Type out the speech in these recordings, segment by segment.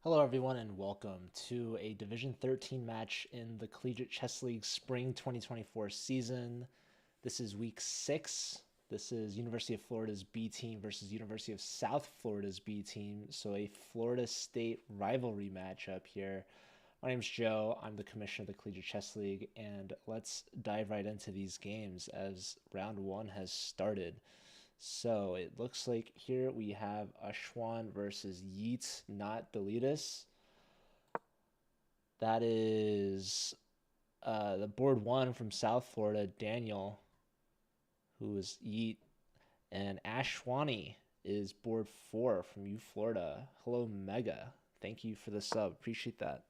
Hello, everyone, and welcome to a Division 13 match in the Collegiate Chess League Spring 2024 season. This is week 6. This is University of Florida's B team versus University of South Florida's B team. So a Florida State rivalry matchup here. My name's Joe. I'm the commissioner of the Collegiate Chess League, and let's dive right into these games as round 1 has started. So it looks like here we have Ashwan versus Yeats, not Deletus. That is the board 1 from South Florida, Daniel, who is Yeet. And Ashwani is board 4 from UFlorida. Hello, Mega. Thank you for the sub. Appreciate that.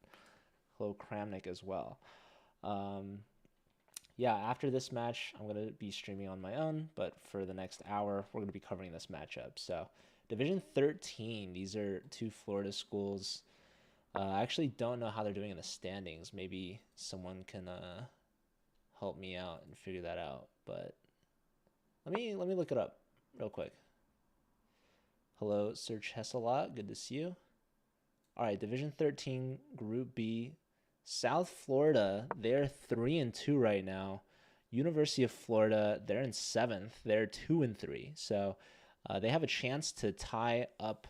Hello, Kramnik as well. Yeah, after this match, I'm going to be streaming on my own, but for the next hour, we're going to be covering this matchup. So, Division 13, these are two Florida schools. I actually don't know how they're doing in the standings. Maybe someone can help me out and figure that out. But let me look it up real quick. Hello, Sir Chesselot. Good to see you. All right, Division 13, Group B. South Florida, they're 3-2 right now. University of Florida, they're in 7th. They're 2-3. So they have a chance to tie up.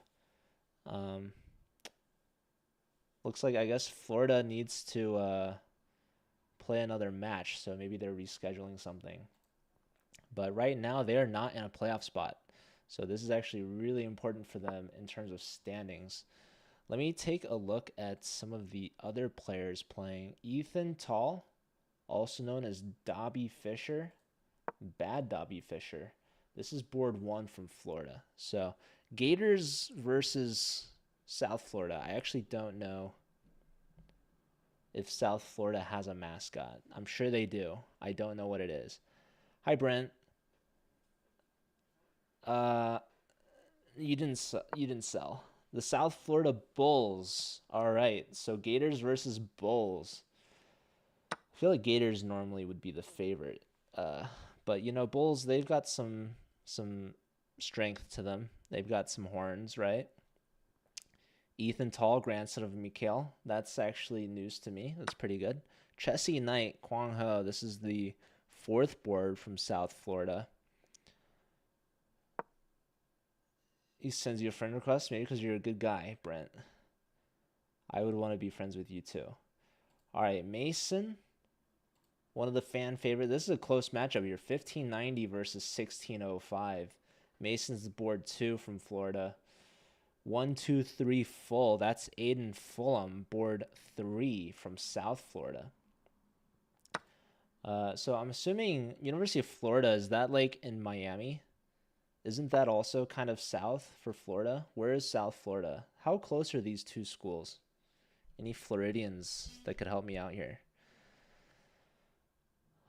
Looks like, I guess, Florida needs to play another match. So maybe they're rescheduling something. But right now, they are not in a playoff spot. So this is actually really important for them in terms of standings. Let me take a look at some of the other players playing. Ethan Tall, also known as Dobby Fisher, Bad Dobby Fisher. This is board 1 from Florida. So Gators versus South Florida. I actually don't know if South Florida has a mascot. I'm sure they do. I don't know what it is. Hi, Brent. You didn't sell. The South Florida Bulls. All right, so Gators versus Bulls. I feel like Gators normally would be the favorite, but you know, Bulls, they've got some strength to them. They've got some horns, right? Ethan Tall, grandson of Mikhail. That's actually news to me. That's pretty good. Chessie Knight, Kwang Ho. This is the 4th board from South Florida. He sends you a friend request, maybe because you're a good guy, Brent. I would want to be friends with you too. All right, Mason, one of the fan favorite. This is a close matchup here, 1590 versus 1605. Mason's the board 2 from Florida. 1, 2, 3 full. That's Aiden Fulham, board 3 from South Florida. So I'm assuming University of Florida, is that like in Miami? Isn't that also kind of south for Florida? Where is South Florida? How close are these two schools? Any Floridians that could help me out here?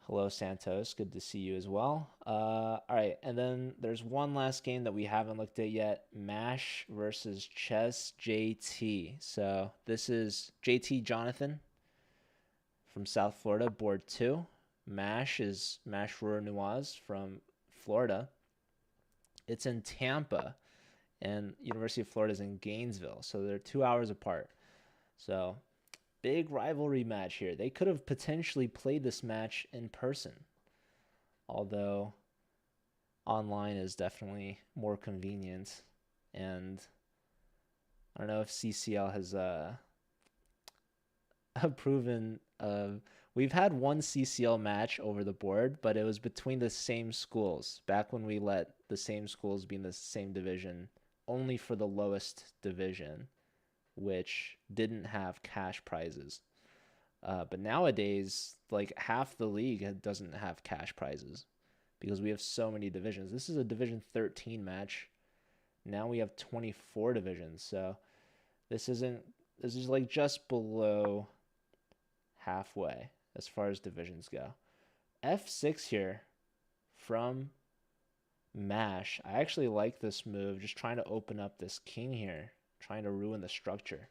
Hello, Santos. Good to see you as well. All right, and then there's one last game that we haven't looked at yet. MASH versus Chess JT. So this is JT Jonathan from South Florida, board 2. MASH is MASH Nuaz from Florida. It's in Tampa, and University of Florida is in Gainesville, so they're 2 hours apart. So big rivalry match here. They could have potentially played this match in person, although online is definitely more convenient. And I don't know if CCL has proven. We've had one CCL match over the board, but it was between the same schools back when we let the same schools be in the same division, only for the lowest division, which didn't have cash prizes. But nowadays, like half the league doesn't have cash prizes because we have so many divisions. This is a Division 13 match. Now we have 24 divisions, so this is like just below halfway as far as divisions go. F6 here from MASH. I actually like this move, just trying to open up this king here, trying to ruin the structure.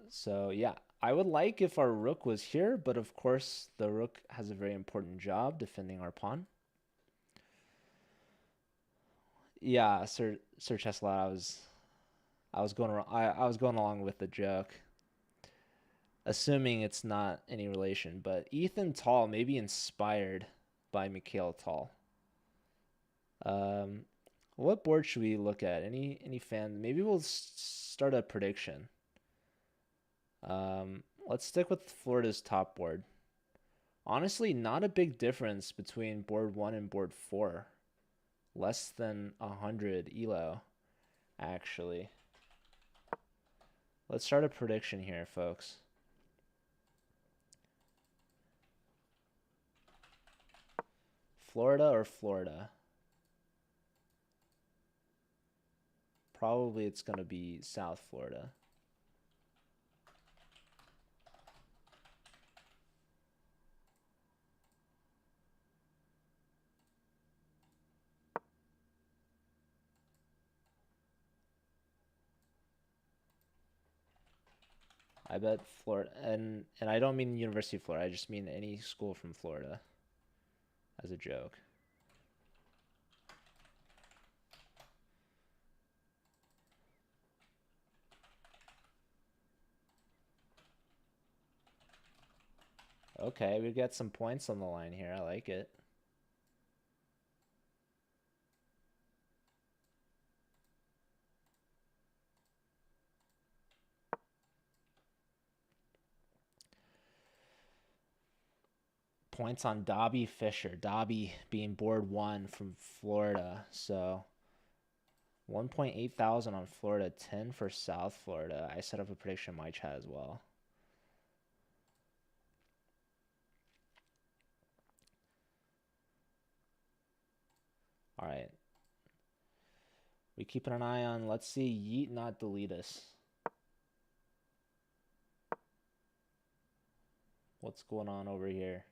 So yeah, I would like if our rook was here, but of course the rook has a very important job defending our pawn. Yeah, Sir Cheslot, I was going along with the joke, assuming it's not any relation. But Ethan Tall may be inspired by Mikhail Tall. Um, what board should we look at? Any fan? Maybe we'll start a prediction. Let's stick with Florida's top board. Honestly, not a big difference between board 1 and board 4. Less than 100 elo, actually. Let's start a prediction here, folks. Florida or Florida? Probably it's going to be South Florida. I bet Florida, and I don't mean University of Florida. I just mean any school from Florida, as a joke. Okay, we got some points on the line here. I like it. Points on Dobby Fisher. Dobby being board 1 from Florida. So 1.8 thousand on Florida, 10 for South Florida. I set up a prediction in my chat as well. All right. We keeping an eye on, let's see, Yeet not delete us. What's going on over here?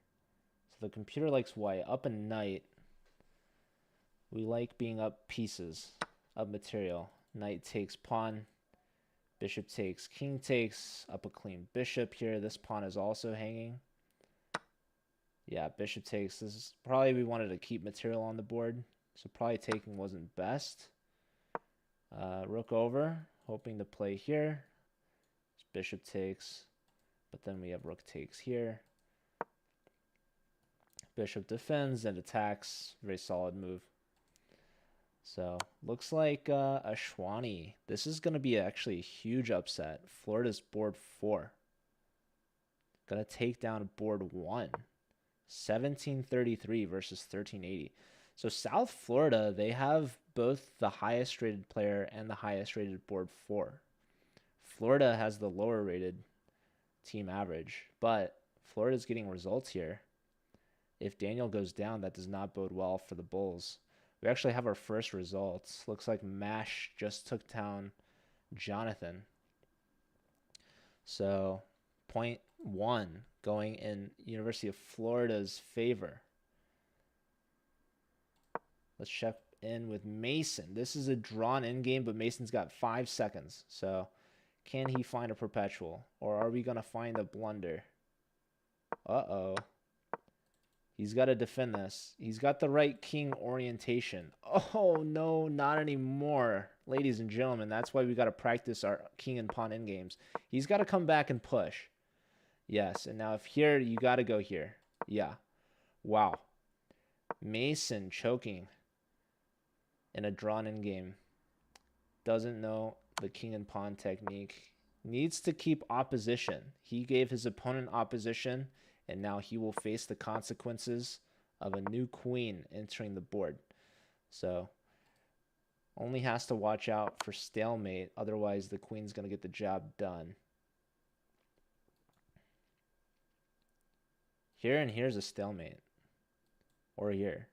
So the computer likes white. Up a knight. We like being up pieces of material. Knight takes pawn. Bishop takes. King takes. Up a clean bishop here. This pawn is also hanging. Yeah, bishop takes. This is probably we wanted to keep material on the board. So probably taking wasn't best. Rook over. Hoping to play here. Bishop takes. But then we have rook takes here. Bishop defends and attacks. Very solid move. So looks like a Schwani. This is going to be actually a huge upset. Florida's board 4. Going to take down board 1. 1733 versus 1380. So South Florida, they have both the highest rated player and the highest rated board 4. Florida has the lower rated team average, but Florida's getting results here. If Daniel goes down, that does not bode well for the Bulls. We actually have our first results. Looks like Mash just took down Jonathan. So, point 1 going in University of Florida's favor. Let's check in with Mason. This is a drawn in game, but Mason's got 5 seconds. So, can he find a perpetual? Or are we going to find a blunder? Uh-oh. He's got to defend this. He's got the right king orientation. Oh, no, not anymore. Ladies and gentlemen, that's why we got to practice our king and pawn endgames. He's got to come back and push. Yes, and now if here, you got to go here. Yeah. Wow. Mason choking in a drawn-in game. Doesn't know the king and pawn technique. Needs to keep opposition. He gave his opponent opposition, and now he will face the consequences of a new queen entering the board. So, only has to watch out for stalemate. Otherwise, the queen's going to get the job done. Here and here's a stalemate. Or here.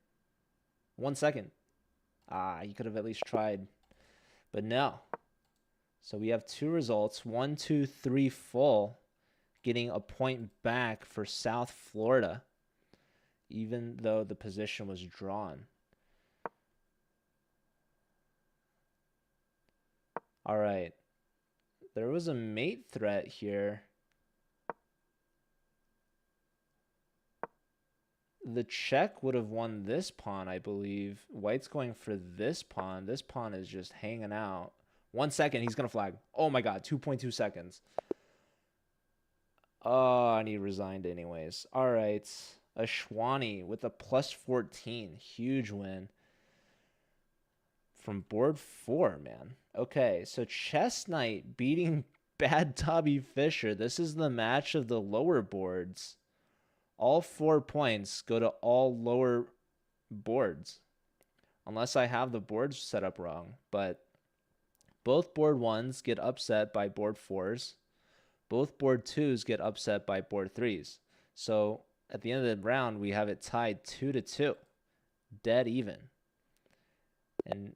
1 second. He could have at least tried. But no. So we have 2 results. 1, 2, 3 full. Getting a point back for South Florida, even though the position was drawn. All right. There was a mate threat here. The check would have won this pawn, I believe. White's going for this pawn. This pawn is just hanging out. 1 second. He's going to flag. Oh my God. 2.2 seconds. Oh, and he resigned anyways. All right. Ashwani with a plus 14. Huge win from board 4, man. Okay, so Chess Knight beating Bad Dobby Fisher. This is the match of the lower boards. All 4 points go to all lower boards. Unless I have the boards set up wrong. But both board 1s get upset by board 4s. Both board 2s get upset by board 3s. So at the end of the round, we have it tied 2-2. Dead even. And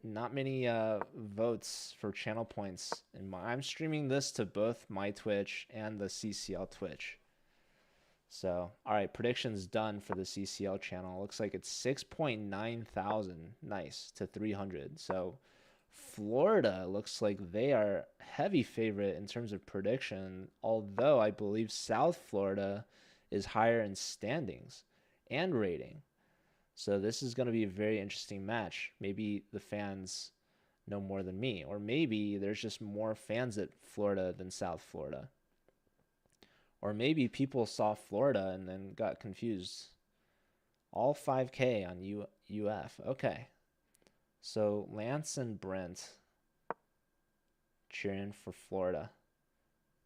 not many votes for channel points. I'm streaming this to both my Twitch and the CCL Twitch. So, all right, predictions done for the CCL channel. Looks like it's 6.9 thousand. Nice, to 300. So, Florida looks like they are heavy favorite in terms of prediction, although I believe South Florida is higher in standings and rating. So this is going to be a very interesting match. Maybe the fans know more than me, or maybe there's just more fans at Florida than South Florida. Or maybe people saw Florida and then got confused. All 5K on UF. Okay. So Lance and Brent cheering for Florida.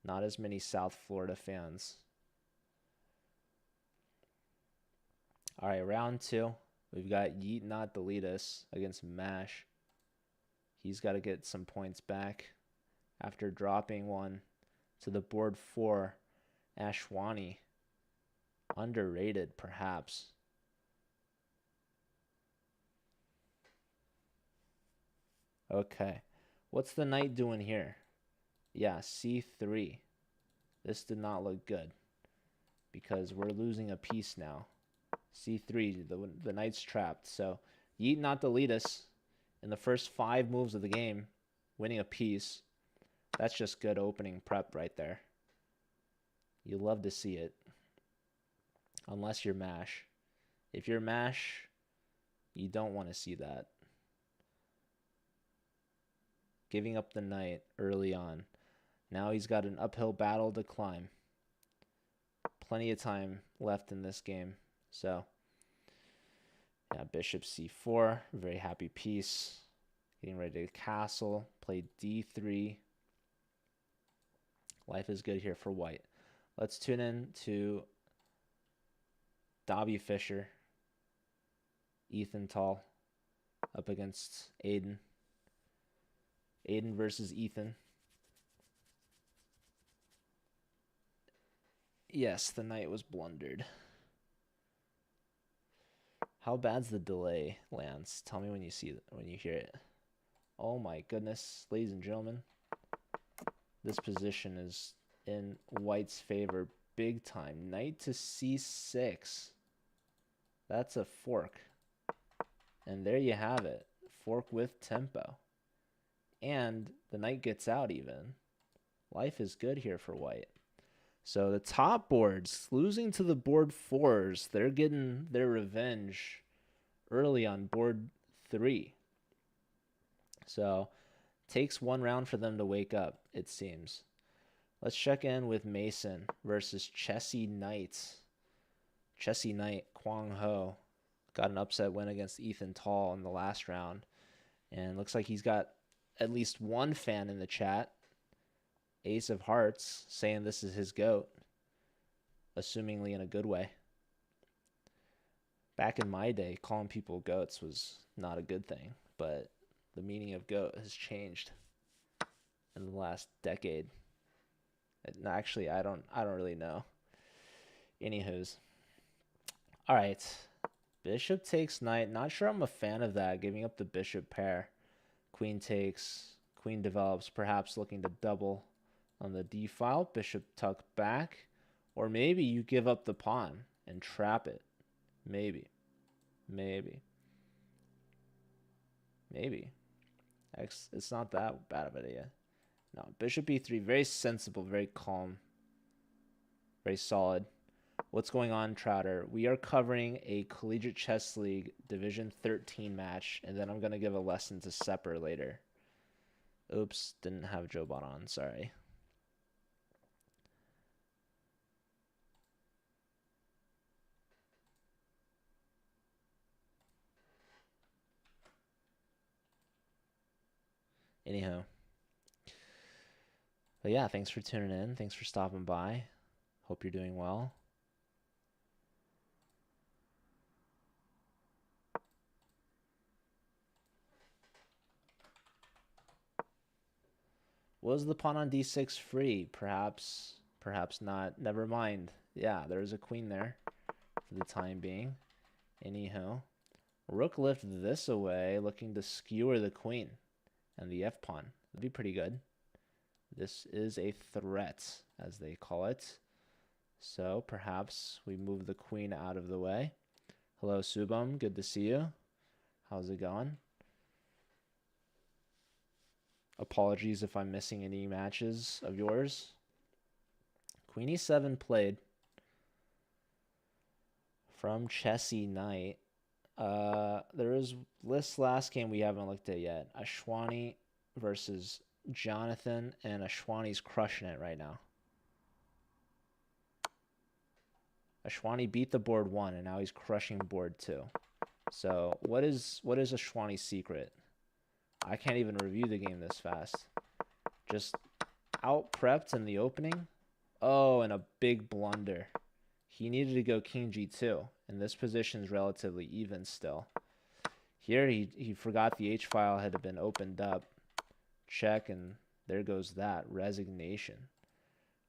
Not as many South Florida fans. All right, round 2. We've got Yeet Not Delete Us against Mash. He's got to get some points back after dropping one to the board 4. Ashwani. Underrated, perhaps. Okay. What's the knight doing here? Yeah, C3. This did not look good because we're losing a piece now. C3, the knight's trapped. So, Yeet Not Delete Us in the first 5 moves of the game, winning a piece. That's just good opening prep right there. You love to see it. Unless you're Mash. If you're Mash, you don't want to see that. Giving up the knight early on. Now he's got an uphill battle to climb. Plenty of time left in this game. So, yeah, bishop c4. Very happy piece. Getting ready to castle. Play d3. Life is good here for white. Let's tune in to Dobby Fisher, Ethan Tall up against Aiden. Aiden versus Ethan. Yes, the knight was blundered. How bad's the delay, Lance? Tell me when you hear it. Oh my goodness, ladies and gentlemen. This position is in white's favor big time. Knight to c6. That's a fork. And there you have it. Fork with tempo. And the knight gets out even. Life is good here for white. So the top boards, losing to the board 4s, they're getting their revenge early on board 3. So takes 1 round for them to wake up, it seems. Let's check in with Mason versus Chessy Knight. Chessy Knight, Kwang Ho, got an upset win against Ethan Tall in the last round. And looks like he's got at least one fan in the chat, Ace of Hearts, saying this is his GOAT, assumingly in a good way. Back in my day, calling people GOATs was not a good thing, but the meaning of GOAT has changed in the last decade. Actually, I don't really know. Anywho's. All right. Bishop takes knight. Not sure I'm a fan of that, giving up the bishop pair. Queen takes. Queen develops, perhaps looking to double on the d file. Bishop tuck back. Or maybe you give up the pawn and trap it. Maybe. It's not that bad of an idea. No, bishop e3, very sensible, very calm, very solid. What's going on, Trotter? We are covering a Collegiate Chess League Division 13 match, and then I'm going to give a lesson to Sepper later. Oops, didn't have Jobot on, sorry. Anyhow. But yeah, thanks for tuning in. Thanks for stopping by. Hope you're doing well. Was the pawn on d6 free? Perhaps not. Never mind. Yeah, there's a queen there for the time being. Anyhow, rook lift this away, looking to skewer the queen and the f-pawn. That'd be pretty good. This is a threat, as they call it. So perhaps we move the queen out of the way. Hello, Subham. Good to see you. How's it going? Apologies if I'm missing any matches of yours. Queen e7 played from Chessy Knight. There is this last game we haven't looked at yet. Ashwani versus Jonathan, and Ashwani's crushing it right now. Ashwani beat the board 1, and now he's crushing board 2. So what is Ashwani's secret? I can't even review the game this fast. Just out-prepped in the opening. Oh, and a big blunder. He needed to go king g2, and this position is relatively even still. Here he forgot the h-file had been opened up. Check, and there goes that. Resignation.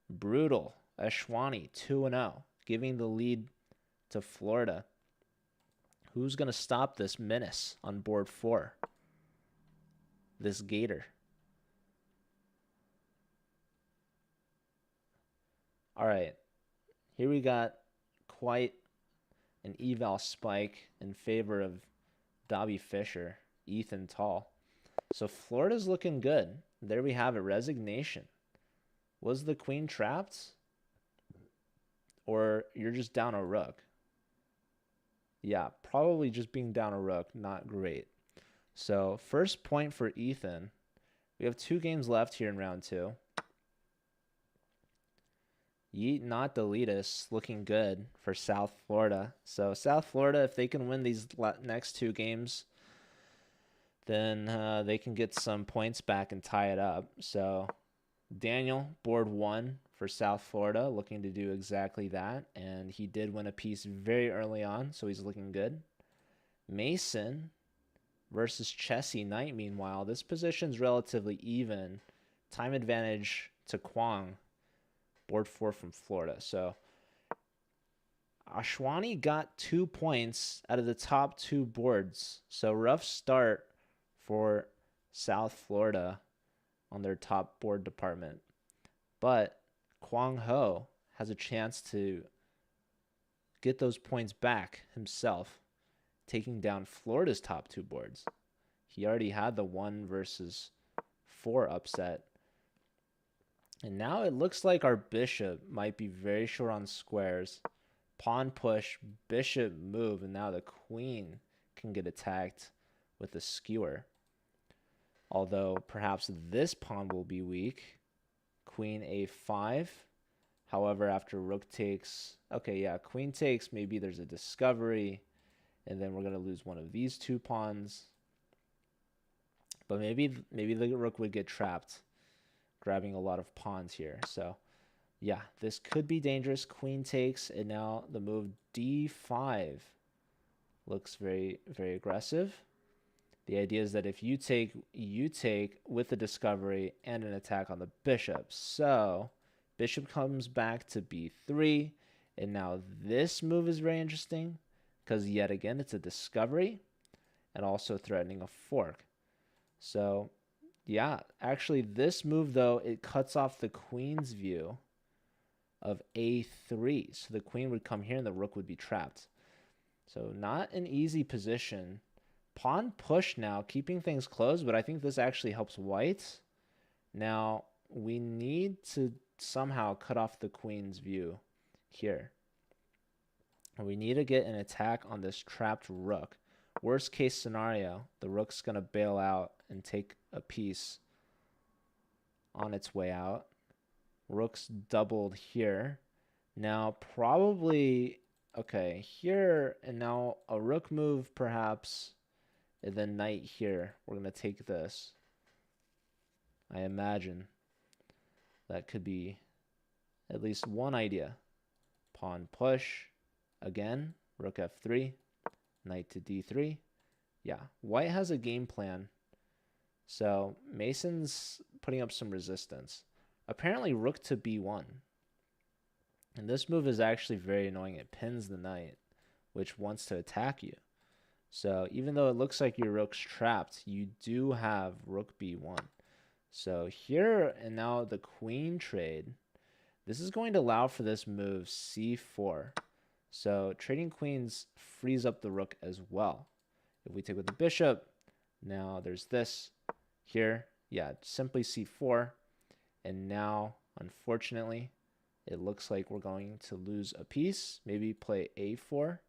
Brutal. Ashwani 2-0, giving the lead to Florida. Who's going to stop this menace on board 4? This gator. All right. Here we got quite an eval spike in favor of Dobby Fischer, Ethan Tall. So Florida's looking good. There we have it. Resignation. Was the queen trapped? Or you're just down a rook? Yeah, probably just being down a rook. Not great. So first point for Ethan. We have 2 games left here in round 2. Yeet not Deletus looking good for South Florida. So South Florida, if they can win these next 2 games, then they can get some points back and tie it up. So Daniel, board 1 for South Florida, looking to do exactly that. And he did win a piece very early on, so he's looking good. Mason versus Chessy Knight, meanwhile. This position's relatively even. Time advantage to Kwong. Board 4 from Florida. So Ashwani got 2 points out of the top 2 boards. So rough start for South Florida on their top board department. But Kwang Ho has a chance to get those points back himself, taking down Florida's top 2 boards. He already had the 1 versus 4 upset. And now it looks like our bishop might be very short on squares. Pawn push, bishop move, and now the queen can get attacked with a skewer. Although perhaps this pawn will be weak. Queen a5. However, after rook takes... Okay, yeah, queen takes, maybe there's a discovery. And then we're going to lose one of these 2 pawns. But maybe the rook would get trapped, grabbing a lot of pawns here. So, yeah, this could be dangerous. Queen takes, and now the move d5 looks very, very aggressive. The idea is that if you take with a discovery and an attack on the bishop. So, bishop comes back to b3, and now this move is very interesting because yet again it's a discovery and also threatening a fork. So, yeah, actually this move though, it cuts off the queen's view of a3. So the queen would come here and the rook would be trapped. So not an easy position. Pawn push now, keeping things closed, but I think this actually helps white. Now, we need to somehow cut off the queen's view here. We need to get an attack on this trapped rook. Worst case scenario, the rook's going to bail out and take a piece on its way out. Rook's doubled here. Now probably, okay, here, and now a rook move perhaps, and then knight here. We're going to take this. I imagine that could be at least one idea. Pawn push. Again, rook f3, knight to d3. Yeah, white has a game plan. So Mason's putting up some resistance. Apparently rook to b1. And this move is actually very annoying. It pins the knight, which wants to attack you. So even though it looks like your rook's trapped, you do have rook b1. So here, and now the queen trade. This is going to allow for this move c4. So trading queens frees up the rook as well. If we take with the bishop, now there's this here. Yeah, simply c4. And now, unfortunately, it looks like we're going to lose a piece. Maybe play a4,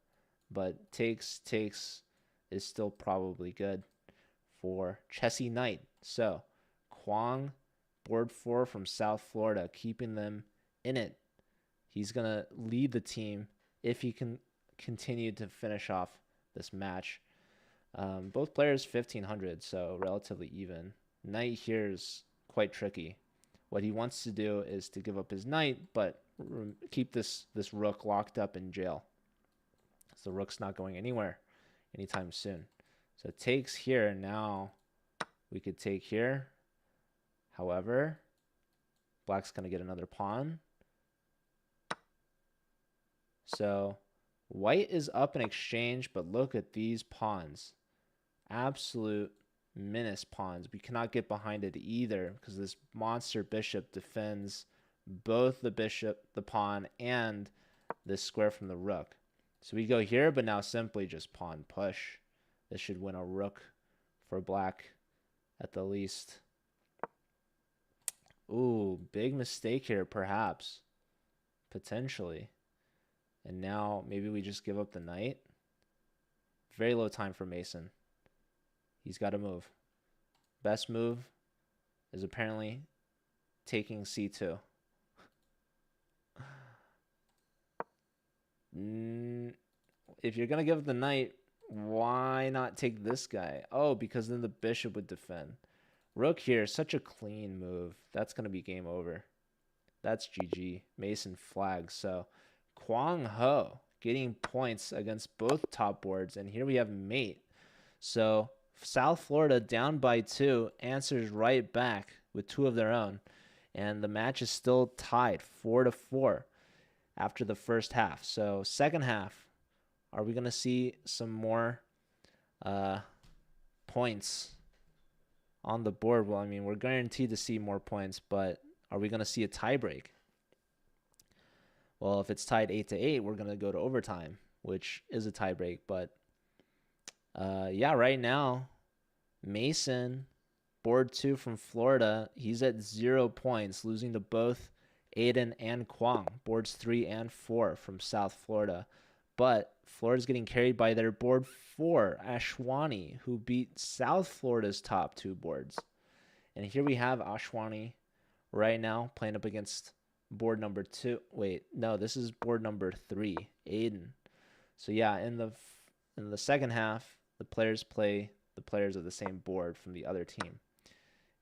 but takes is still probably good for Chessy Knight. So Kwong, board 4 from South Florida, keeping them in it. He's going to lead the team if he can continue to finish off this match. Both players 1500, so relatively even. Knight here is quite tricky. What he wants to do is to give up his knight, but keep this rook locked up in jail. So the rook's not going anywhere anytime soon. So it takes here. Now we could take here. However, black's going to get another pawn. So white is up in exchange, but look at these pawns. Absolute menace pawns. We cannot get behind it either because this monster bishop defends both the bishop, the pawn, and this square from the rook. So we go here, but now simply just pawn push. This should win a rook for black at the least. Ooh, big mistake here, perhaps. Potentially. And now maybe we just give up the knight. Very low time for Mason. He's got to move. Best move is apparently taking c2. If you're going to give the knight, why not take this guy? Oh, because then the bishop would defend. Rook here, such a clean move. That's going to be game over. That's GG. Mason flags. So Kwong Ho getting points against both top boards. And here we have mate. So South Florida down by 2 answers right back with 2 of their own. And the match is still tied 4-4 after the first half. So second half, are we going to see some more points on the board? Well, I mean, we're guaranteed to see more points, but are we going to see a tie break? Well, if it's tied 8-8, we're going to go to overtime, which is a tie break. But yeah, right now, Mason, board 2 from Florida, he's at 0 points, losing to both Aiden and Kwong, boards 3 and 4 from South Florida. But Florida's getting carried by their board 4, Ashwani, who beat South Florida's top 2 boards. And here we have Ashwani right now playing up against board number 2. Wait, no, this is board number 3, Aiden. So yeah, in the second half, the players play the players of the same board from the other team.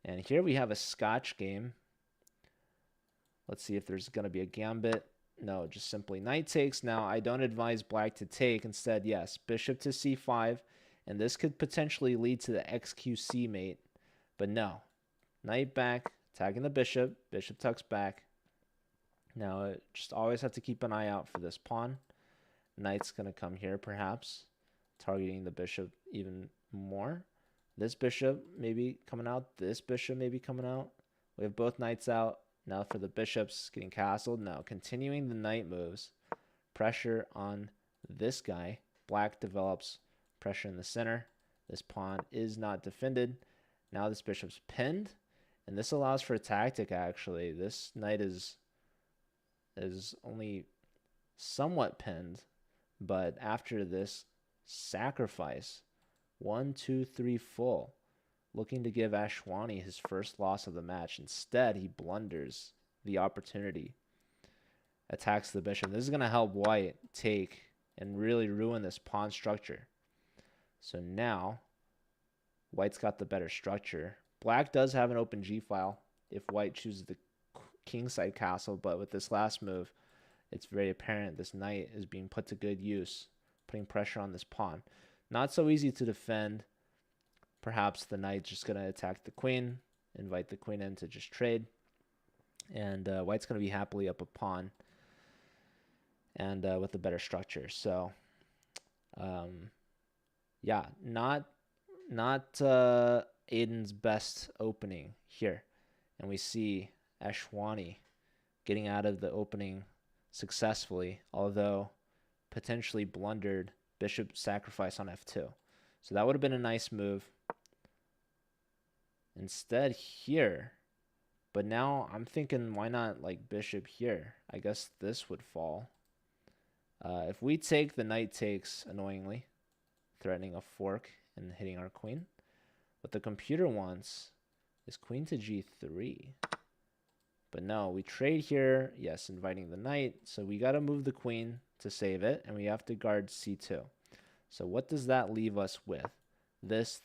And here we have a Scotch game. Let's see if there's going to be a gambit. No, just simply knight takes. Now, I don't advise black to take. Instead, yes, bishop to c5. And this could potentially lead to the XQC mate. But no. Knight back, attacking the bishop. Bishop tucks back. Now, just always have to keep an eye out for this pawn. Knight's going to come here, perhaps, targeting the bishop even more. This bishop maybe coming out. This bishop maybe coming out. We have both knights out. Now for the bishops getting castled. Now continuing the knight moves. Pressure on this guy. Black develops pressure in the center. This pawn is not defended. Now this bishop's pinned. And this allows for a tactic, actually. This knight is only somewhat pinned. But after this sacrifice, 1, 2, 3 full, looking to give Ashwani his first loss of the match. Instead, he blunders the opportunity, attacks the bishop. This is going to help white take and really ruin this pawn structure. So now, white's got the better structure. Black does have an open g-file if white chooses the kingside castle, but with this last move, it's very apparent this knight is being put to good use, putting pressure on this pawn. Not so easy to defend. Perhaps the knight's just going to attack the queen, invite the queen in to just trade, and white's going to be happily up a pawn and with a better structure. So, yeah, not Aiden's best opening here. And we see Ashwani getting out of the opening successfully, although potentially blundered bishop sacrifice on f2. So that would have been a nice move. Instead here, but now I'm thinking, why not like bishop here? I guess this would fall. If we take, the knight takes annoyingly, threatening a fork and hitting our queen. What the computer wants is queen to g3. But no, we trade here. Yes, inviting the knight. So we got to move the queen to save it, and we have to guard c2. So what does that leave us with? This,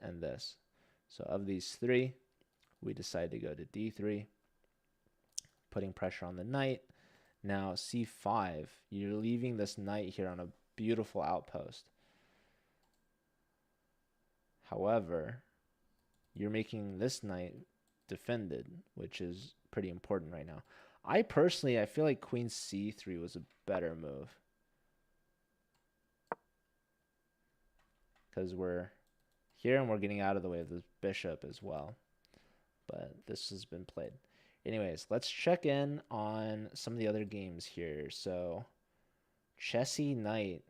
and this. So of these three, we decide to go to d3, putting pressure on the knight. Now c5, you're leaving this knight here on a beautiful outpost. However, you're making this knight defended, which is pretty important right now. I feel like queen c3 was a better move, because we're here and we're getting out of the way of the bishop as well. But this has been played. Anyways, let's check in on some of the other games here. So Chessy Knight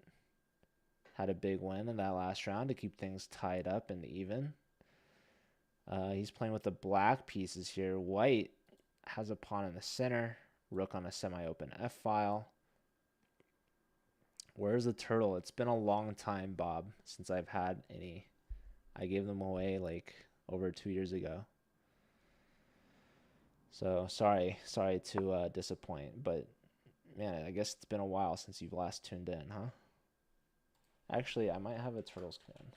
had a big win in that last round to keep things tied up and even. He's playing with the black pieces here. White has a pawn in the center, rook on a semi-open f-file. Where's the turtle? It's been a long time, Bob, since I've had any. I gave them away like over 2 years ago. So sorry to disappoint, but man, I guess it's been a while since you've last tuned in, huh? Actually, I might have a turtles command.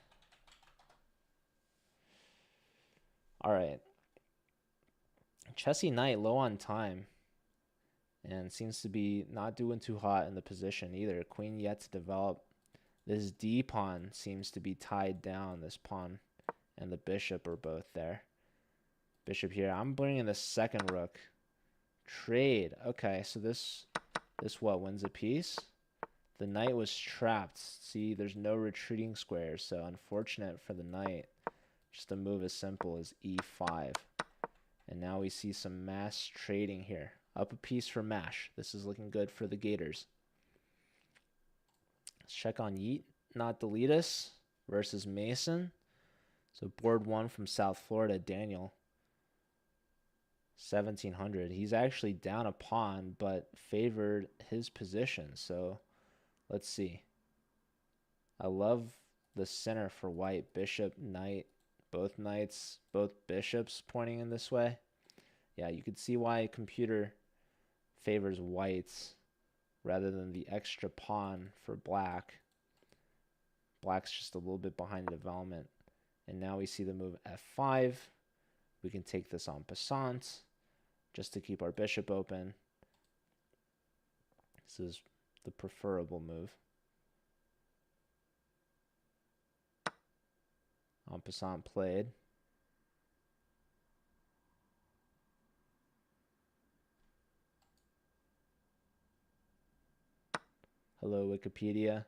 All right. Chessy Knight low on time and seems to be not doing too hot in the position either. Queen yet to develop. This D pawn seems to be tied down. This pawn and the bishop are both there. Bishop here. I'm bringing the second rook. Trade. Okay, so this what wins a piece? The knight was trapped. See, there's no retreating squares, so unfortunate for the knight. Just a move as simple as e5. And now we see some mass trading here. Up a piece for mash. This is looking good for the Gators. Let's check on Yeet, not Deletus versus Mason. So board one from South Florida, Daniel. 1700. He's actually down a pawn, but favored his position. So let's see. I love the center for white. Bishop, knight, both knights, both bishops pointing in this way. Yeah, you could see why computer favors whites rather than the extra pawn for black. Black's just a little bit behind in development. And now we see the move f5. We can take this en passant just to keep our bishop open. This is the preferable move. En passant played. Hello, Wikipedia.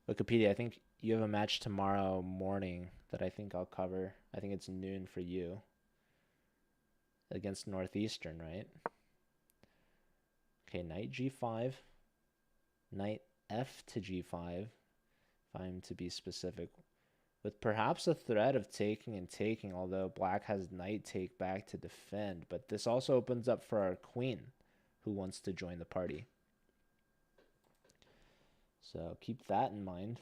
Wikipedia, I think you have a match tomorrow morning that I think I'll cover. I think it's noon for you. Against Northeastern, right? Okay, knight g5. Knight f to g5, if I'm to be specific. With perhaps a threat of taking and taking, although black has knight take back to defend. But this also opens up for our queen, who wants to join the party. So keep that in mind.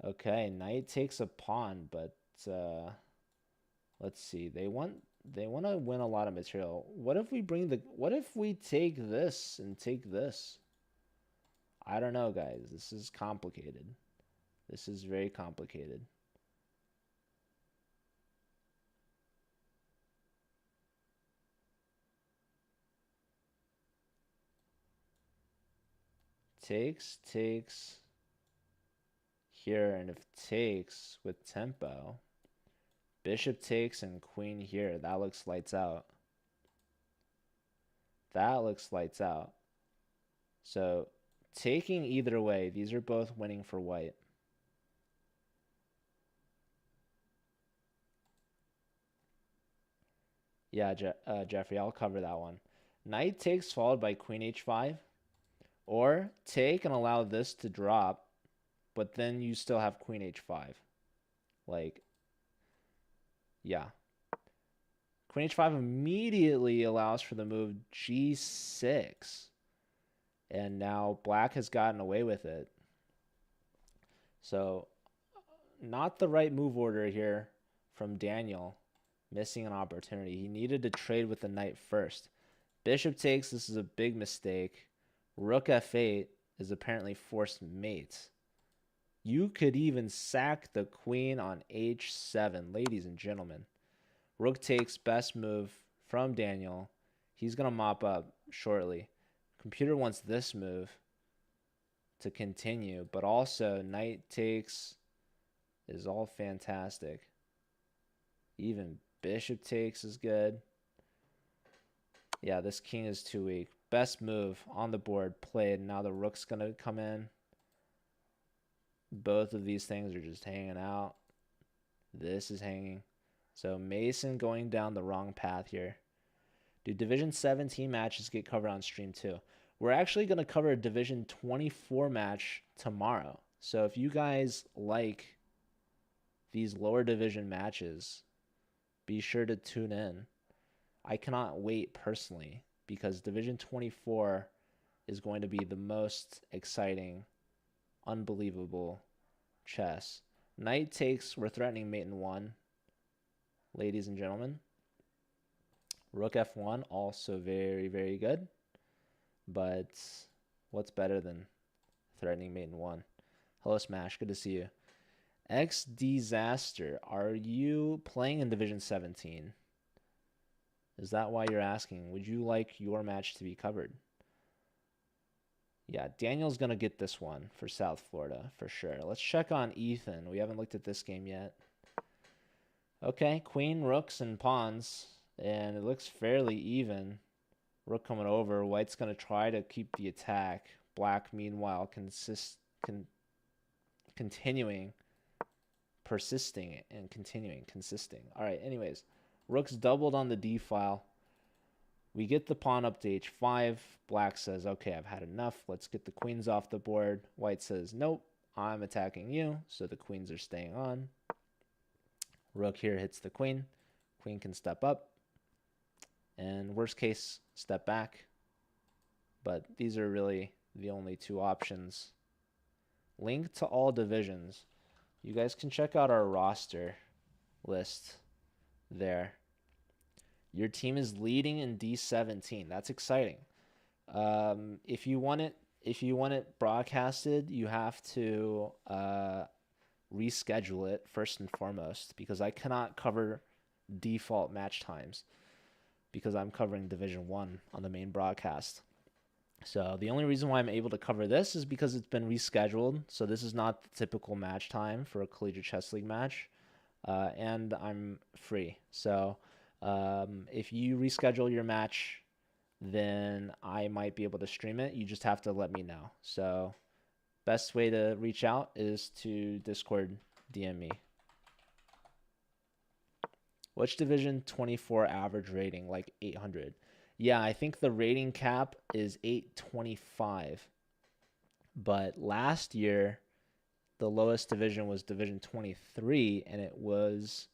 Okay, knight takes a pawn, but let's see. They want to win a lot of material. What if we take this and take this? I don't know, guys. This is complicated. This is very complicated. Takes here, and if takes with tempo, bishop takes and queen here. That looks lights out. That looks lights out. So taking either way, these are both winning for white. Yeah, Jeffrey, I'll cover that one. Knight takes followed by queen h5. Or take and allow this to drop, but then you still have queen h5. Like, yeah. Queen h5 immediately allows for the move g6. And now black has gotten away with it. So, not the right move order here from Daniel. Missing an opportunity. He needed to trade with the knight first. Bishop takes. This is a big mistake. Rook f8 is apparently forced mate. You could even sack the queen on h7, ladies and gentlemen. Rook takes, best move from Daniel. He's going to mop up shortly. Computer wants this move to continue, but also knight takes is all fantastic. Even bishop takes is good. Yeah, this king is too weak. Best move on the board played. Now the rook's going to come in. Both of these things are just hanging out. This is hanging. So Mason going down the wrong path here. Do Division 17 matches get covered on stream too? We're actually going to cover a Division 24 match tomorrow. So if you guys like these lower division matches, be sure to tune in. I cannot wait personally because Division 24 is going to be the most exciting, unbelievable chess. Knight takes, we're threatening mate in 1, ladies and gentlemen. Rook f1, also very, very good. But what's better than threatening mate in 1? Hello, Smash. Good to see you. X Disaster, are you playing in Division 17? Is that why you're asking? Would you like your match to be covered? Yeah, Daniel's going to get this one for South Florida for sure. Let's check on Ethan. We haven't looked at this game yet. Okay, queen, rooks, and pawns. And it looks fairly even. Rook coming over. White's going to try to keep the attack. Black, meanwhile, continuing, persisting, and continuing, consisting. All right, anyways. Rook's doubled on the D file. We get the pawn up to h5. Black says, okay, I've had enough. Let's get the queens off the board. White says, nope, I'm attacking you. So the queens are staying on. Rook here hits the queen. Queen can step up. And worst case, step back. But these are really the only two options. Link to all divisions. You guys can check out our roster list there. Your team is leading in D17. That's exciting. If you want it broadcasted, you have to reschedule it first and foremost because I cannot cover default match times because I'm covering Division 1 on the main broadcast. So the only reason why I'm able to cover this is because it's been rescheduled. So this is not the typical match time for a Collegiate Chess League match. And I'm free. So if you reschedule your match, then I might be able to stream it. You just have to let me know. So best way to reach out is to Discord DM me. Which Division 24 average rating? Like 800. Yeah, I think the rating cap is 825. But last year, the lowest division was Division 23, and it was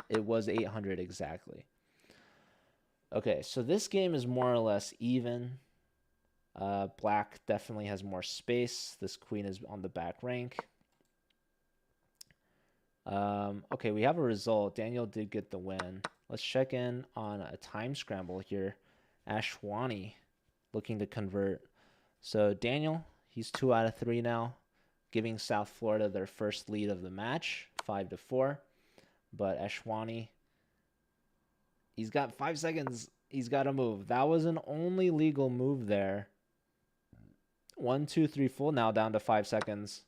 800 exactly. Okay, so this game is more or less even. Black definitely has more space. This queen is on the back rank. Okay, we have a result. Daniel did get the win. Let's check in on a time scramble here. Ashwani looking to convert. So Daniel, he's 2 out of 3 now, giving South Florida their first lead of the match, 5-4. But Ashwani, he's got 5 seconds. He's got to move. That was an only legal move there. 1, 2, 3 full now, down to 5 seconds.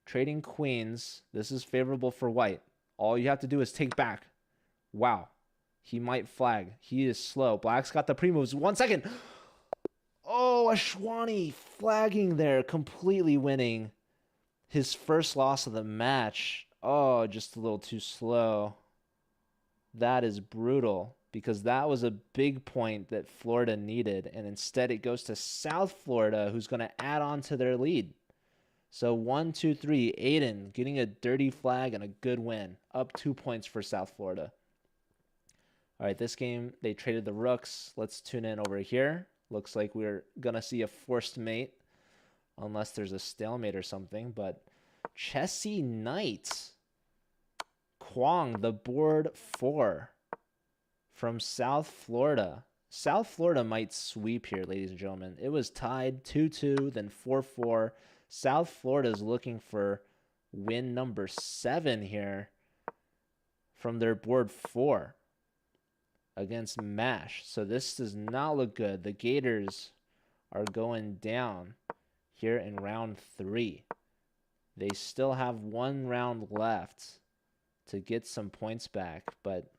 Trading queens. This is favorable for white. All you have to do is take back. Wow. He might flag. He is slow. Black's got the pre-moves. 1 second. Oh, Ashwani flagging there, completely winning his first loss of the match. Oh, just a little too slow. That is brutal because that was a big point that Florida needed, and instead it goes to South Florida, who's going to add on to their lead. So 1, 2, 3, Aiden getting a dirty flag and a good win. Up 2 points for South Florida. All right, this game, they traded the rooks. Let's tune in over here. Looks like we're going to see a forced mate unless there's a stalemate or something. But Chessie Knight, Kwong, the board 4 from South Florida. South Florida might sweep here, ladies and gentlemen. It was tied 2-2, then 4-4. South Florida is looking for win number 7 here from their board 4 against MASH. So this does not look good. The Gators are going down here in round 3. They still have 1 round left to get some points back. But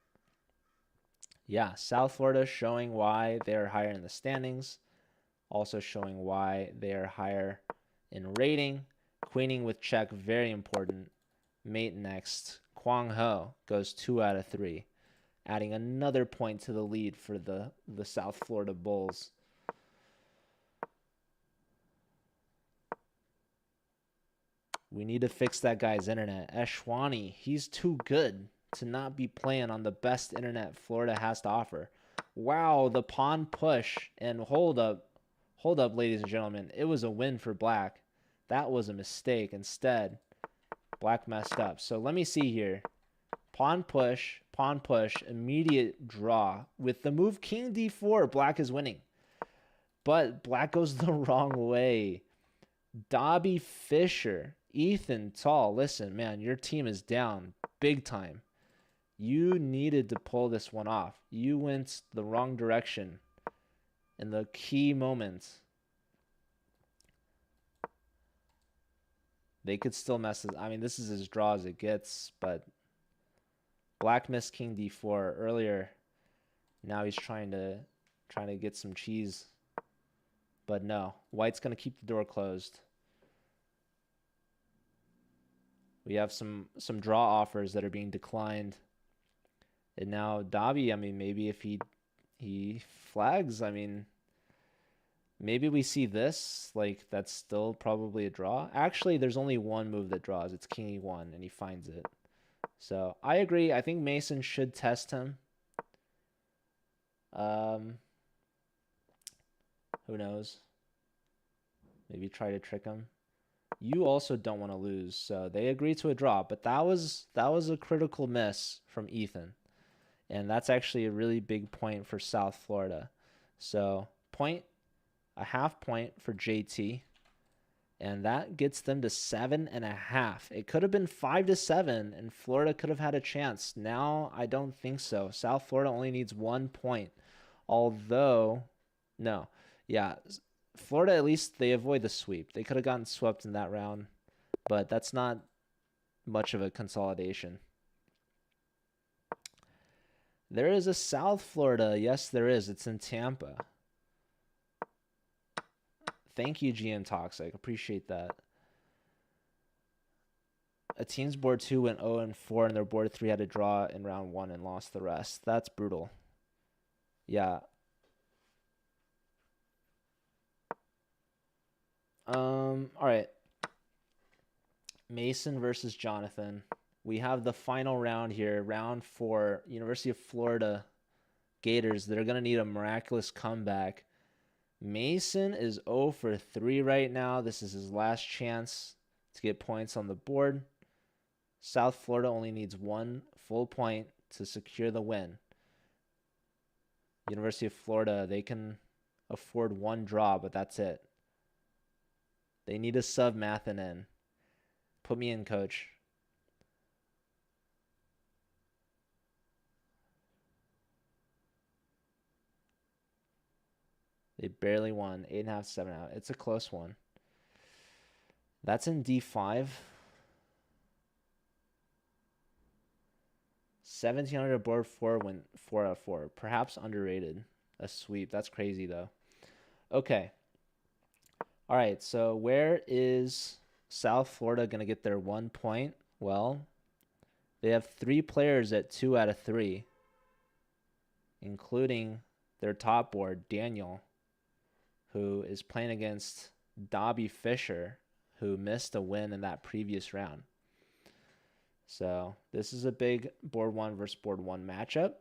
yeah, South Florida showing why they're higher in the standings. Also showing why they are higher in rating. Queening with check, very important. Mate next. Kwang Ho goes 2 out of 3. Adding another point to the lead for the South Florida Bulls. We need to fix that guy's internet. Ashwani, he's too good to not be playing on the best internet Florida has to offer. Wow, the pawn push. And hold up, ladies and gentlemen. It was a win for Black. That was a mistake. Instead, Black messed up. So let me see here. Pawn push, immediate draw. With the move King D4, Black is winning. But Black goes the wrong way. Dobby Fisher, Ethan Tall, listen, man, your team is down big time. You needed to pull this one off. You went the wrong direction in the key moments. They could still mess it. I mean, this is as draw as it gets, but Black missed King D4 earlier. Now he's trying to get some cheese. But no, White's going to keep the door closed. We have some draw offers that are being declined. And now Dobby, I mean, maybe if he flags, I mean, maybe we see this. Like, that's still probably a draw. Actually, there's only one move that draws. It's King E1, and he finds it. So I agree. I think Mason should test him. Who knows? Maybe try to trick him. You also don't want to lose, so they agree to a draw. But that was a critical miss from Ethan, and that's actually a really big point for South Florida. So a half point for JT, and that gets them to 7.5. It could have been 5-7, and Florida could have had a chance. Now I don't think so. South Florida only needs 1 point, although no, yeah. Florida, at least they avoid the sweep. They could have gotten swept in that round, but that's not much of a consolidation. There is a South Florida. Yes, there is. It's in Tampa. Thank you, GM Toxic. Appreciate that. A team's board 2 went 0-4, and their board 3 had to draw in round 1 and lost the rest. That's brutal. Yeah. All right. Mason versus Jonathan. We have the final round here, round 4. University of Florida Gators. They're going to need a miraculous comeback. Mason is 0 for 3 right now. This is his last chance to get points on the board. South Florida only needs 1 full point to secure the win. University of Florida, they can afford 1 draw, but that's it. They need a sub Mathin in. Put me in, coach. They barely won. 8.5, 7.5. It's a close one. That's in D5. 1,700 aboard 4 win 4 out of 4. Perhaps underrated. A sweep. That's crazy though. Okay. All right. So where is South Florida going to get their 1 point? Well, they have 3 players at 2 out of 3, including their top board, Daniel, who is playing against Dobby Fisher, who missed a win in that previous round. So this is a big board 1 versus board 1 matchup.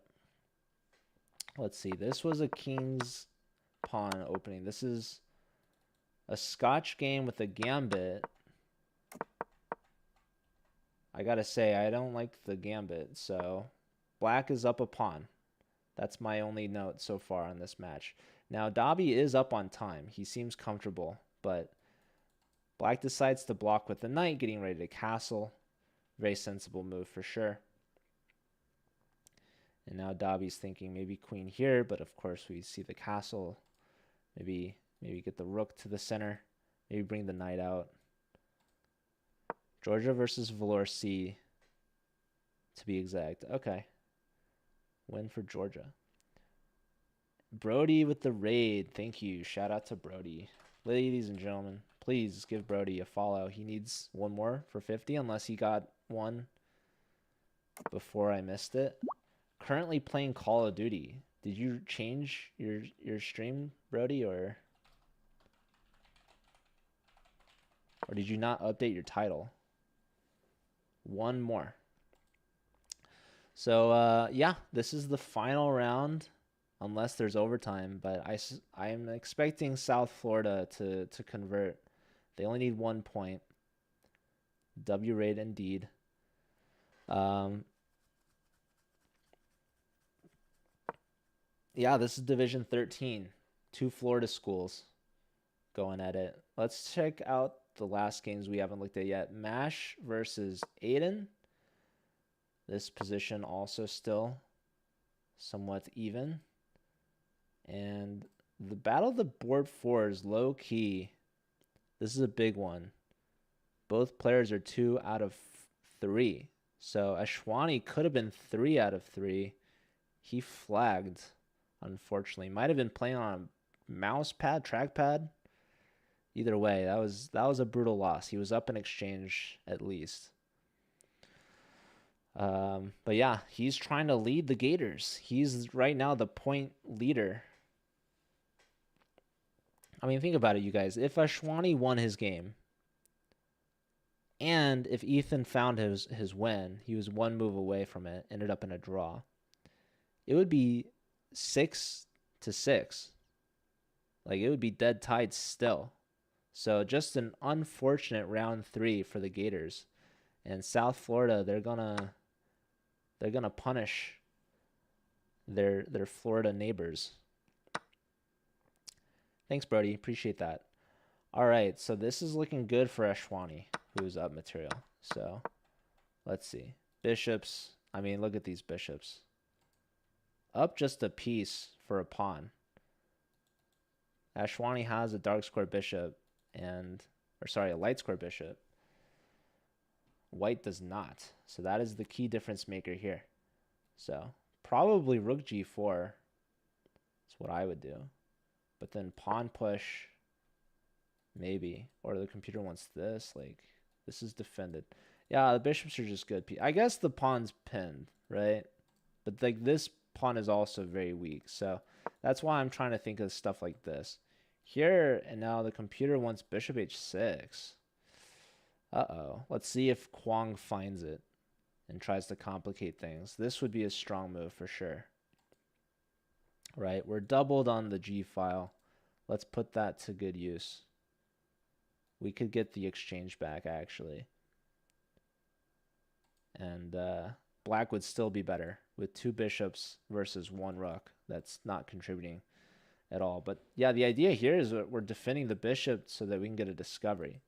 Let's see. This was a King's Pawn opening. This is a Scotch game with a gambit. I gotta say, I don't like the gambit, so black is up a pawn. That's my only note so far on this match. Now, Dobby is up on time. He seems comfortable, but black decides to block with the knight, getting ready to castle. Very sensible move for sure. And now Dobby's thinking maybe queen here, but of course we see the castle. Maybe get the rook to the center. Maybe bring the knight out. Georgia versus Valor C, to be exact. Okay. Win for Georgia. Brody with the raid. Thank you. Shout out to Brody. Ladies and gentlemen, please give Brody a follow. He needs 1 more for 50, unless he got 1 before I missed it. Currently playing Call of Duty. Did you change your stream, Brody, or did you not update your title? 1 more. So yeah, this is the final round, unless there's overtime. But I am expecting South Florida to convert. They only need 1 point. W raid indeed. Yeah, this is Division 13. 2 Florida schools going at it. Let's check out the last games we haven't looked at yet. Mash versus Aiden. This position also still somewhat even. And the battle of the board 4 is low key. This is a big one. Both players are 2 out of 3. So Ashwani could have been 3 out of 3. He flagged, unfortunately. Might have been playing on a mouse pad, trackpad. Either way, that was a brutal loss. He was up in exchange at least. But yeah, he's trying to lead the Gators. He's right now the point leader. I mean, think about it, you guys. If Ashwani won his game, and if Ethan found his win, he was 1 move away from it, ended up in a draw, it would be 6-6. Like, it would be dead tied still. So just an unfortunate round 3 for the Gators. And South Florida, they're gonna punish their Florida neighbors. Thanks, Brody. Appreciate that. All right, so this is looking good for Ashwani, who's up material. So let's see. Bishops. I mean, look at these bishops. Up just a piece for a pawn. Ashwani has a dark square bishop a light square bishop. White does not. So that is the key difference maker here. So probably rook g4. That's what I would do. But then pawn push, maybe. Or the computer wants this. Like, this is defended. Yeah, the bishops are just good. I guess the pawn's pinned, right? But like this pawn is also very weak. So that's why I'm trying to think of stuff like this. Here, and now the computer wants bishop h6. Uh-oh. Let's see if Kwong finds it and tries to complicate things. This would be a strong move for sure. Right? We're doubled on the G file. Let's put that to good use. We could get the exchange back, actually. And black would still be better with 2 bishops versus 1 rook. That's not contributing at all. But yeah, the idea here is that we're defending the bishop so that we can get a discovery.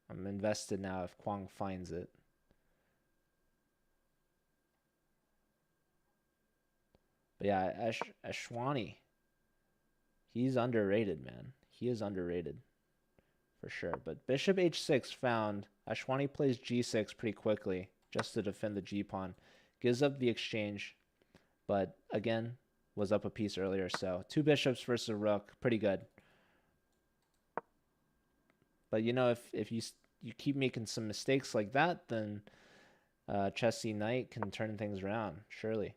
I'm invested now if Kwang finds it. But yeah, Ashwani, he's underrated, man. He is underrated for sure. But bishop h6 found. Ashwani plays g6 pretty quickly just to defend the g-pawn. Gives up the exchange, but again, was up a piece earlier. So 2 bishops versus a rook, pretty good. But you know, if you keep making some mistakes like that, then Chessy Knight can turn things around, surely.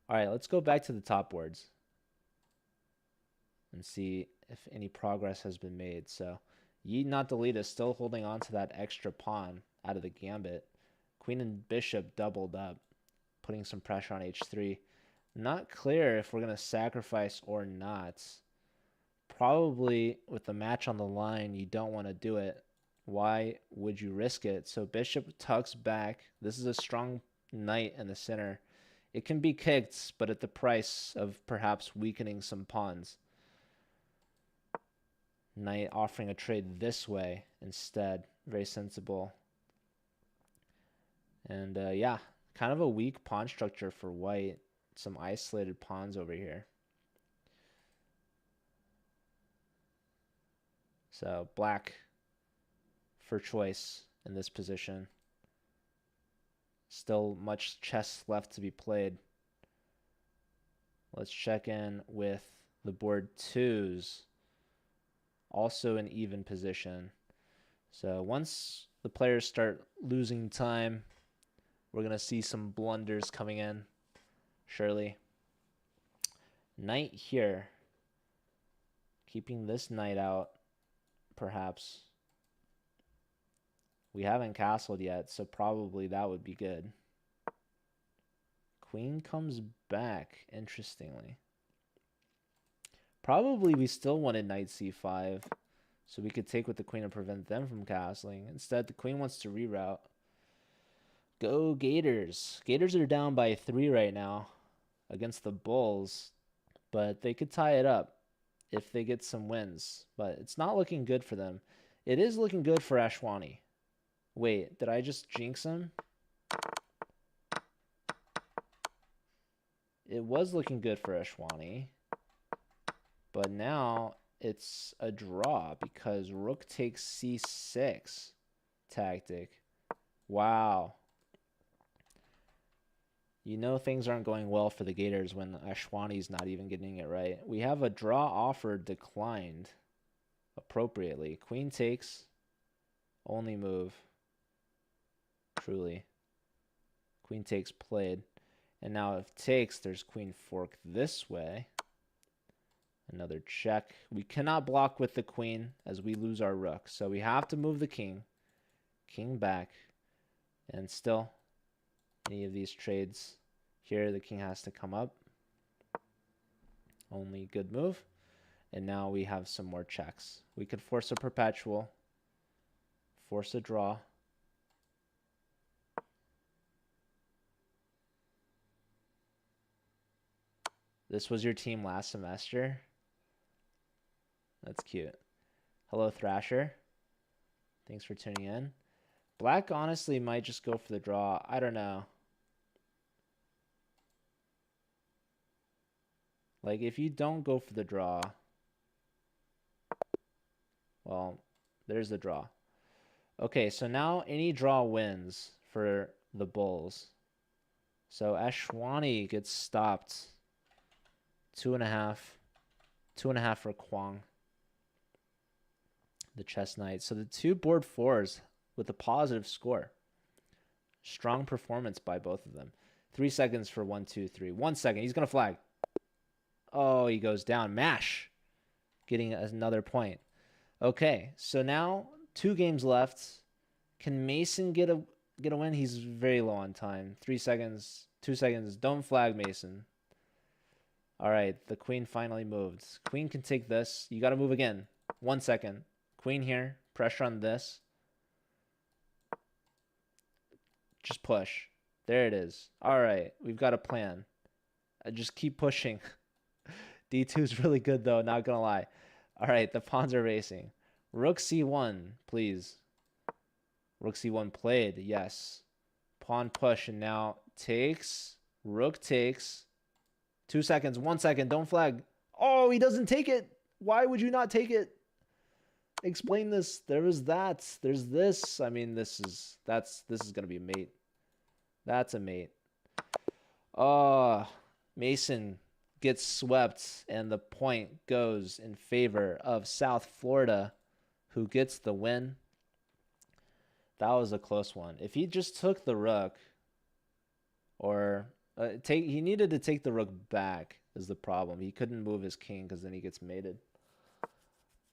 All right, let's go back to the top boards and see if any progress has been made. So Yi not delete is still holding on to that extra pawn out of the gambit. Queen and bishop doubled up, putting some pressure on h3. Not clear if we're going to sacrifice or not. Probably with the match on the line, you don't want to do it. Why would you risk it? So bishop tucks back. This is a strong knight in the center. It can be kicked, but at the price of perhaps weakening some pawns. Knight offering a trade this way instead. Very sensible. And yeah, kind of a weak pawn structure for white. Some isolated pawns over here. So black for choice in this position. Still much chess left to be played. Let's check in with the board 2s. Also an even position. So once the players start losing time, we're going to see some blunders coming in, surely. Knight here. Keeping this knight out, perhaps. We haven't castled yet, so probably that would be good. Queen comes back, interestingly. Probably we still wanted knight c5, so we could take with the queen and prevent them from castling. Instead, the queen wants to reroute. Go Gators. Gators are down by 3 right now against the Bulls, but they could tie it up if they get some wins. But it's not looking good for them. It is looking good for Ashwani. Wait, did I just jinx him? It was looking good for Ashwani. But now it's a draw because rook takes c6 tactic. Wow. You know things aren't going well for the Gators when Ashwani's not even getting it right. We have a draw offer declined appropriately. Queen takes. Only move. Truly. Queen takes played. And now if takes, there's queen fork this way. Another check. We cannot block with the queen as we lose our rook. So we have to move the king. King back. And still, any of these trades here, the king has to come up. Only good move. And now we have some more checks. We could force a perpetual. Force a draw. This was your team last semester? That's cute. Hello, Thrasher. Thanks for tuning in. Black honestly might just go for the draw. I don't know. Like, if you don't go for the draw, well, there's the draw. Okay, so now any draw wins for the Bulls. So Ashwani gets stopped. 2.5. 2.5 for Kwang, the chess knight. So the 2 board 4s with a positive score. Strong performance by both of them. 3 seconds for 1, 2, 3. 1 second. He's going to flag. Oh, he goes down. Mash. Getting another point. Okay, so now 2 games left. Can Mason get a win? He's very low on time. 3 seconds. 2 seconds. Don't flag Mason. All right, the queen finally moved. Queen can take this. You got to move again. 1 second. Queen here. Pressure on this. Just push. There it is. All right, we've got a plan. Just keep pushing. D2 is really good, though, not going to lie. All right, the pawns are racing. Rook C1, please. Rook C1 played, yes. Pawn push, and now takes. Rook takes. 2 seconds, 1 second, don't flag. Oh, he doesn't take it. Why would you not take it? Explain this. There was that. There's this. I mean, this is gonna be a mate. That's a mate. Oh, Mason gets swept, and the point goes in favor of South Florida, who gets the win. That was a close one. If he just took the rook, or he needed to take the rook back is the problem. He couldn't move his king because then he gets mated.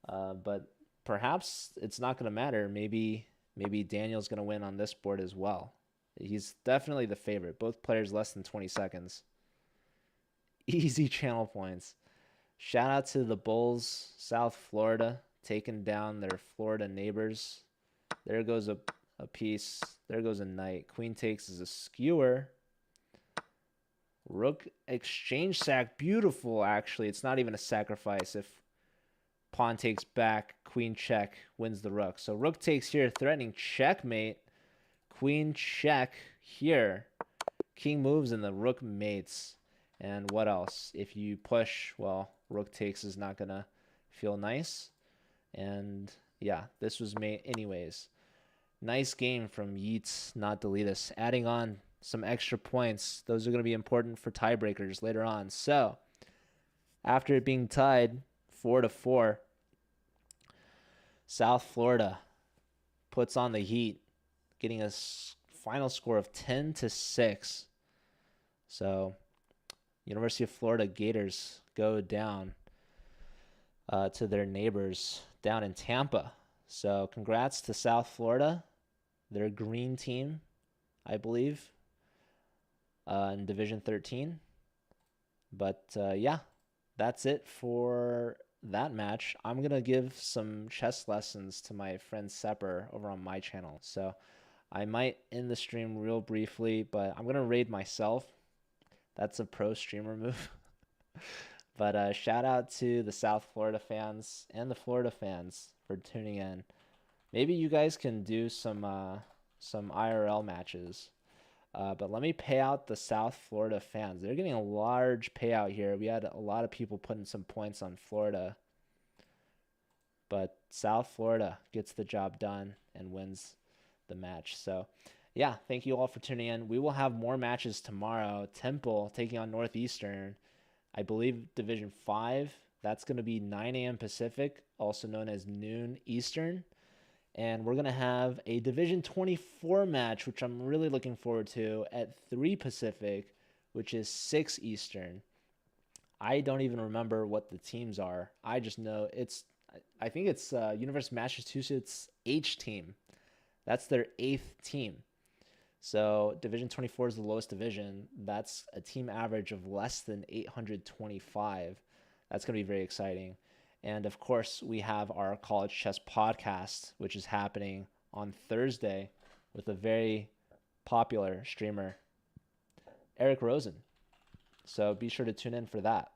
But perhaps it's not going to matter. Maybe Daniel's going to win on this board as well. He's definitely the favorite. Both players less than 20 seconds. Easy channel points. Shout out to the Bulls, South Florida, taking down their Florida neighbors. There goes a piece. There goes a knight. Queen takes is a skewer. Rook exchange sack. Beautiful, actually. It's not even a sacrifice. If pawn takes back, queen check, wins the rook. So rook takes here, threatening checkmate. Queen check here. King moves and the rook mates. And what else? If you push, well, rook takes is not going to feel nice. And yeah, this was mate anyways. Nice game from Yeats, not Deletus, adding on some extra points. Those are going to be important for tiebreakers later on. So, after it being tied 4-4, South Florida puts on the heat, getting a final score of 10-6. So, University of Florida Gators go down to their neighbors down in Tampa. So, congrats to South Florida. Their green team, I believe, in Division 13. But yeah, that's it for that match. I'm going to give some chess lessons to my friend Sepper over on my channel. So I might end the stream real briefly, but I'm going to raid myself. That's a pro streamer move. But shout out to the South Florida fans and the Florida fans for tuning in. Maybe you guys can do some IRL matches. But let me pay out the South Florida fans. They're getting a large payout here. We had a lot of people putting some points on Florida. But South Florida gets the job done and wins the match. So, yeah, thank you all for tuning in. We will have more matches tomorrow. Temple taking on Northeastern. I believe Division 5. That's going to be 9 a.m. Pacific, also known as noon Eastern. And we're going to have a Division 24 match, which I'm really looking forward to, at 3 Pacific, which is 6 Eastern. I don't even remember what the teams are. I just know I think it's University of Massachusetts H team. That's their 8th team. So Division 24 is the lowest division. That's a team average of less than 825. That's going to be very exciting. And of course, we have our College Chess Podcast, which is happening on Thursday with a very popular streamer, Eric Rosen. So be sure to tune in for that.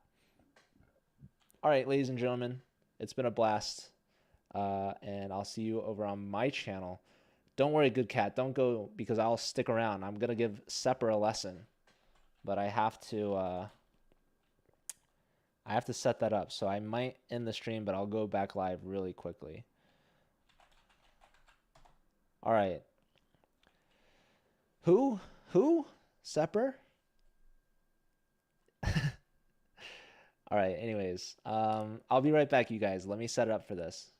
All right, ladies and gentlemen, it's been a blast. And I'll see you over on my channel. Don't worry, good cat. Don't go because I'll stick around. I'm going to give Sepper a lesson. But I have to set that up. So I might end the stream, but I'll go back live really quickly. All right. Who? Sepper? All right. Anyways, I'll be right back, you guys. Let me set it up for this.